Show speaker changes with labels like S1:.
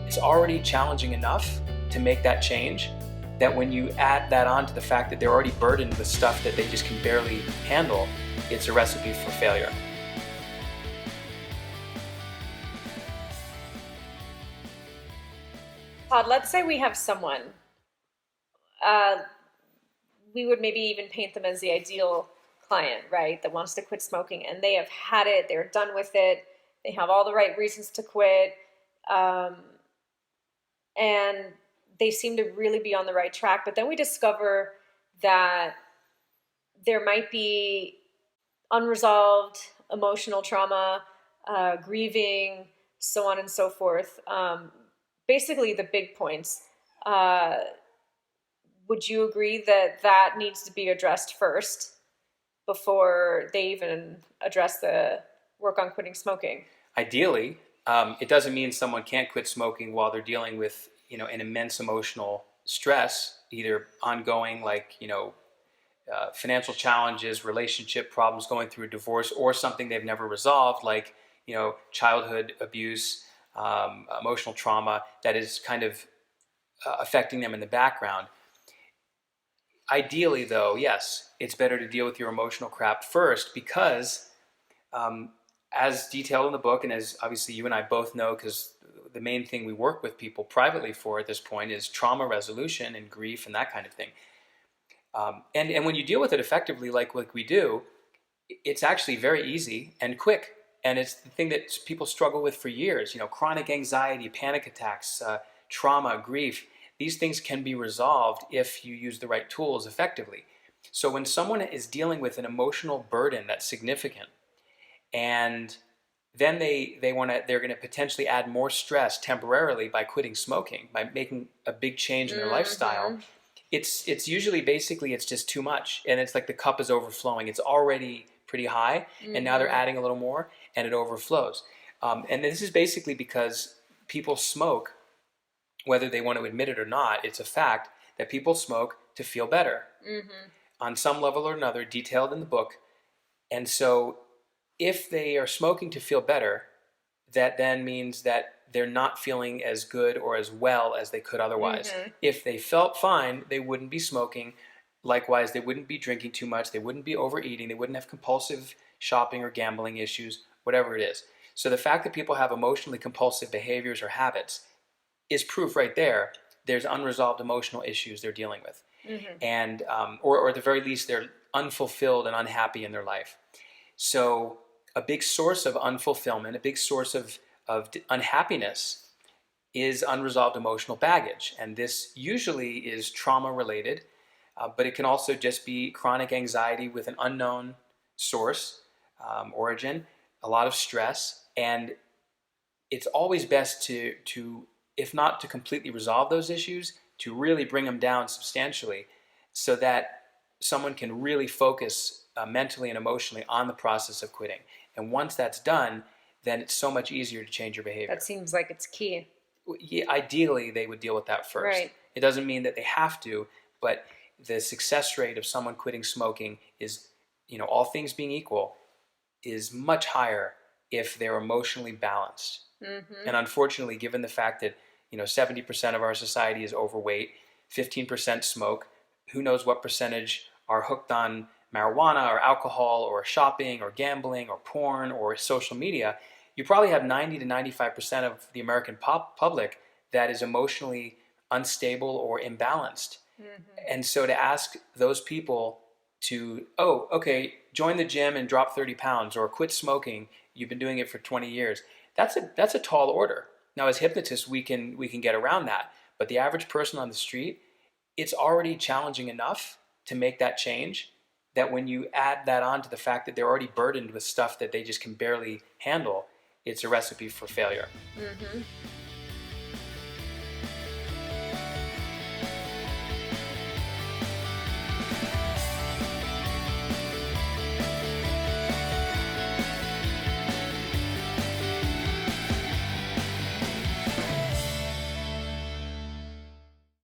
S1: it's already challenging enough to make that change, that when you add that on to the fact that they're already burdened with stuff that they just can barely handle, it's a recipe for failure.
S2: Todd, let's say we have someone, we would maybe even paint them as the ideal client, right, that wants to quit smoking, and they have had it, they're done with it, they have all the right reasons to quit, and they seem to really be on the right track. But then we discover that there might be unresolved emotional trauma, grieving, so on and so forth. Basically, the big points. Would you agree that that needs to be addressed first before they even address the work on quitting smoking?
S1: Ideally, it doesn't mean someone can't quit smoking while they're dealing with, an immense emotional stress, either ongoing, like, financial challenges, relationship problems, going through a divorce, or something they've never resolved, like, childhood abuse, emotional trauma that is kind of affecting them in the background. Ideally, though, yes, it's better to deal with your emotional crap first, because as detailed in the book, and as obviously you and I both know, because the main thing we work with people privately for at this point is trauma resolution and grief and that kind of thing. And when you deal with it effectively, like we do, it's actually very easy and quick. And it's the thing that people struggle with for years. Chronic anxiety, panic attacks, trauma, grief. These things can be resolved if you use the right tools effectively. So when someone is dealing with an emotional burden that's significant, and then they're going to potentially add more stress temporarily by quitting smoking, by making a big change in their lifestyle, it's usually basically it's just too much, and it's like the cup is overflowing. It's already pretty high, and now they're adding a little more, and it overflows. And this is basically because people smoke, whether they want to admit it or not. It's a fact that people smoke to feel better on some level or another, detailed in the book. And so if they are smoking to feel better, that then means that they're not feeling as good or as well as they could otherwise. If they felt fine, they wouldn't be smoking. Likewise, they wouldn't be drinking too much. They wouldn't be overeating. They wouldn't have compulsive shopping or gambling issues, whatever it is. So the fact that people have emotionally compulsive behaviors or habits is proof right there. There's unresolved emotional issues they're dealing with. And or at the very least, they're unfulfilled and unhappy in their life. So a big source of unfulfillment, a big source of unhappiness is unresolved emotional baggage. And this usually is trauma related, but it can also just be chronic anxiety with an unknown source, origin, a lot of stress. And it's always best to, if not to completely resolve those issues, to really bring them down substantially, so that someone can really focus mentally and emotionally on the process of quitting. And once that's done, then it's so much easier to change your behavior.
S2: That seems like it's key.
S1: Yeah, ideally, they would deal with that first.
S2: Right.
S1: It doesn't mean that they have to, but the success rate of someone quitting smoking is, all things being equal, is much higher if they're emotionally balanced. And unfortunately, given the fact that 70% of our society is overweight, 15% smoke, who knows what percentage are hooked on marijuana or alcohol or shopping or gambling or porn or social media, you probably have 90 to 95% of the American public that is emotionally unstable or imbalanced. And so to ask those people to, join the gym and drop 30 pounds or quit smoking, you've been doing it for 20 years, that's a tall order. Now, as hypnotists, we can get around that. But the average person on the street, it's already challenging enough to make that change, that when you add that on to the fact that they're already burdened with stuff that they just can barely handle, it's a recipe for failure.